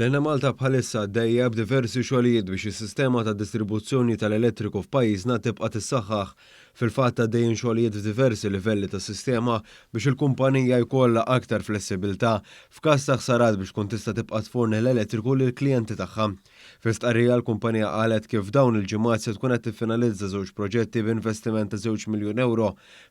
Lena Malta bħalissa għaddejja b'diversi xogħlijiet biex is-sistema ta' distribuzzjoni tal-elettriku f'pajjiżna tibqa' tissaħħaħ. Fil-fatt għaddejjin xogħlijiet f'diversi livelli tas-sistema biex il-kumpanija jkollha aktar flessibilità f'każ ta' ħsarat biex tkun tista' tibqa' tforni l-elettriku lill-klijenti tagħha. Fl-istqarrija l-kumpanija qalet kif dawn il-ġimgħat se tkun qed tiffinalizza żewġ proġetti b'investiment ta' €2 miljun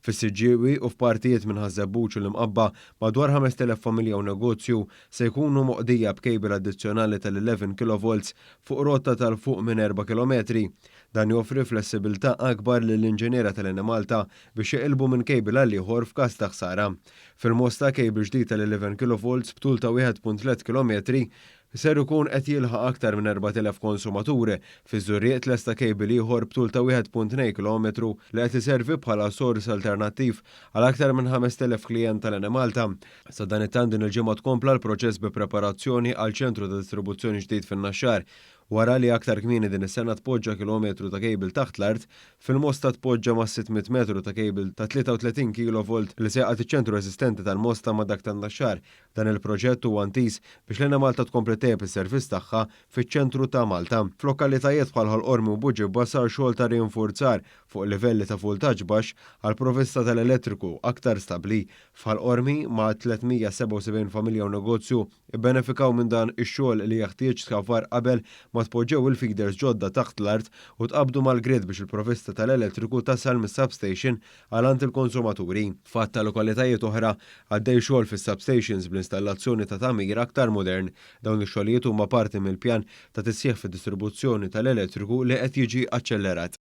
fis-Siġġiewi u f'partijiet minn Ħażebbuġ u l-Imqabba madwar 5,000 familja u negozju se jkunu moqdija b'kejbil addizzjonali tal-11 kV fuq rotta tal-fuq minn 4 km. Dan joffri flessibilità akbar lill-inġiniera tal-Lena Malta biex jeqilbu minn kejbil għal ieħor f'każ ta' ħsara. Fil-Mosta kejbil ġdid tal-11 kV b'tul ta' 1.3 km ser ikun qed jilħaq aktar minn 4,000 konsumaturi. Fiż-Żurriet lesta kejbil ieħor b'tul ta' 1.2 km li qed iservi bħala sors alternattiv għal aktar minn 5,000 klijent tal-Lena Malta. Sa dan it-tant din il-ġimgħa tkompla l-proċess bi preparazzjoni għal ċentru ta' distribuzzjoni ġdid fin-Naxxar. Wara li aktar kmieni din is-sena tpoġġa kilometru ta' kejbil taħt l-art, fil-Mosta tpoġġa ma' 600 metru ta' kejbil ta' 33 kV li seqgħet iċ-ċentru eżistenti tal-Mosta ma' dak tan-Naxxar. Dan il-proġett huwa ntis biex Lena Malta tkompli tejjeb is-servizz tagħha fiċ-ċentru ta' Malta. F'lokalitajiet bħal Ħolqormi u Buġibba sar xogħol ta' rinforzar fuq livelli ta' voltaġġ baxx għal provvista tal-elettriku aktar stabbli. F'Ħolqormi ma' 377 familja u negozju ibbenefikaw minn dan ix-xogħol li jeħtieġ skafar qabel ma tpoġġew il-feeders ġodda taħt l-art u tqabdu mal-grid biex il-provvista tal-elettriku tasal mis-substation għalant il-konsumaturi. Fatt ta' lokalitajiet oħra għaddej xogħol fis-substations bl-installazzjoni ta' tagħmir aktar modern. Dawn ix-xogħlijiet huma parti mill-pjan ta' tisjieħ fid-distribuzzjoni tal-elettriku li qed jiġi aċċellerat.